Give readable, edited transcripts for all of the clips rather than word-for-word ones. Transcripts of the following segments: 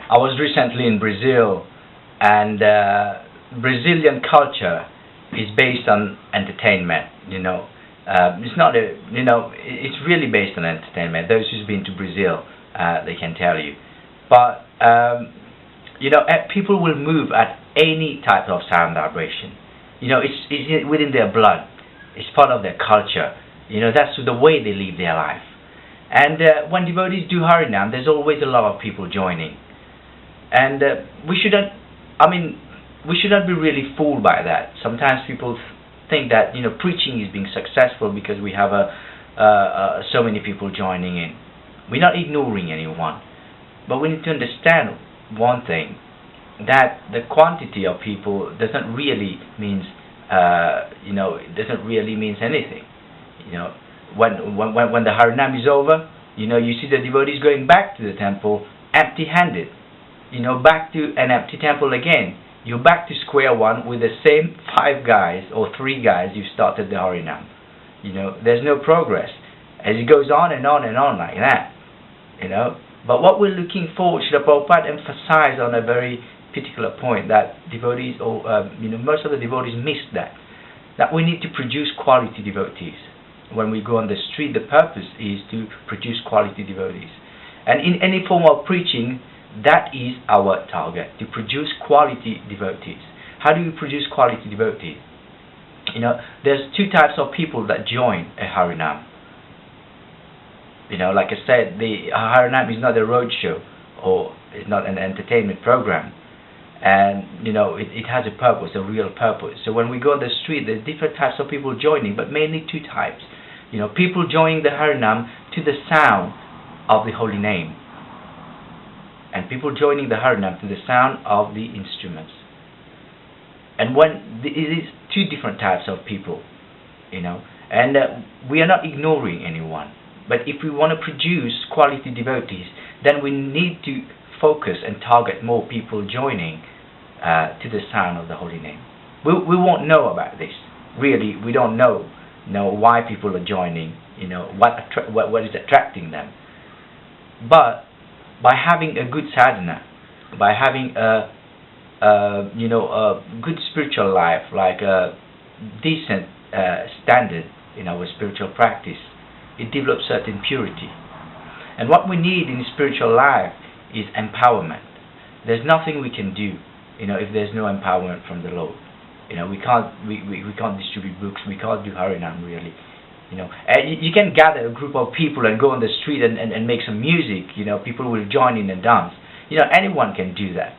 I was recently in Brazil, and Brazilian culture is based on entertainment. It's not it's really based on entertainment. Those who've been to Brazil, they can tell you. But people will move at any type of sound vibration. It's within their blood. It's part of their culture. That's the way they live their life. And when devotees do Harinam, there's always a lot of people joining. And we shouldn't be really fooled by that. Sometimes people think that preaching is being successful because we have so many people joining in. We're not ignoring anyone, but we need to understand one thing, that the quantity of people doesn't really means anything. When the Harinam is over, you see the devotees going back to the temple empty-handed. Back to an empty temple again. You're back to square one with the same 5 guys or 3 guys you started the Harinam. There's no progress as it goes on and on and on like that. But what we're looking for, Srila Prabhupada emphasized on a very particular point that devotees, or most of the devotees miss that we need to produce quality devotees. When we go on the street, the purpose is to produce quality devotees, and in any form of preaching, that is our target, to produce quality devotees. How do we produce quality devotees? There's 2 types of people that join a Harinam. Like I said, the Harinam is not a roadshow, or it's not an entertainment program. And it has a purpose, a real purpose. So when we go on the street, there's different types of people joining, but mainly 2 types. People joining the Harinam to the sound of the holy name, and people joining the Harinam to the sound of the instruments. And when it is 2 different types of people, and we are not ignoring anyone. But if we want to produce quality devotees, then we need to focus and target more people joining to the sound of the holy name. We won't know about this. Really, we don't know why people are joining, what is attracting them. But by having a good sadhana, by having a good spiritual life, like a decent standard in our spiritual practice, it develops certain purity. And what we need in spiritual life is empowerment. There's nothing we can do, if there's no empowerment from the Lord. We can't distribute books, we can't do Harinam really. You can gather a group of people and go on the street and make some music. People will join in and dance. Anyone can do that.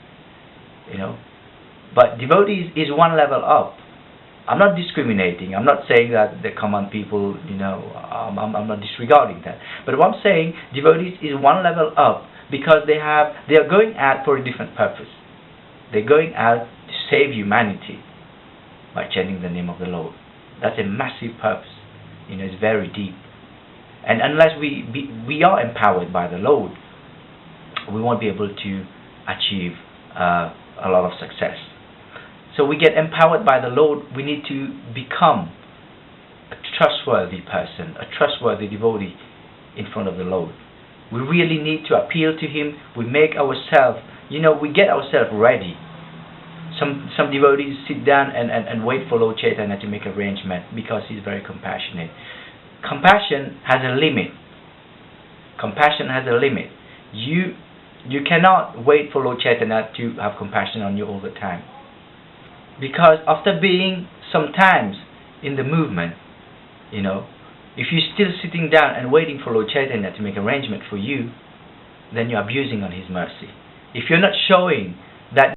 But devotees is one level up. I'm not discriminating. I'm not saying that the common people, I'm not disregarding that. But what I'm saying, devotees is one level up because they are going out for a different purpose. They're going out to save humanity by chanting the name of the Lord. That's a massive purpose. It's very deep. And unless we are empowered by the Lord, we won't be able to achieve a lot of success. So we get empowered by the Lord. We need to become a trustworthy person, a trustworthy devotee in front of the Lord. We really need to appeal to Him. We make ourselves, we get ourselves ready. Some devotees sit down and wait for Lord Chaitanya to make arrangement because He's very compassionate. Compassion has a limit. Compassion has a limit. You cannot wait for Lord Chaitanya to have compassion on you all the time. Because after being sometimes in the movement, if you're still sitting down and waiting for Lord Chaitanya to make arrangement for you, then you're abusing on His mercy. If you're not showing that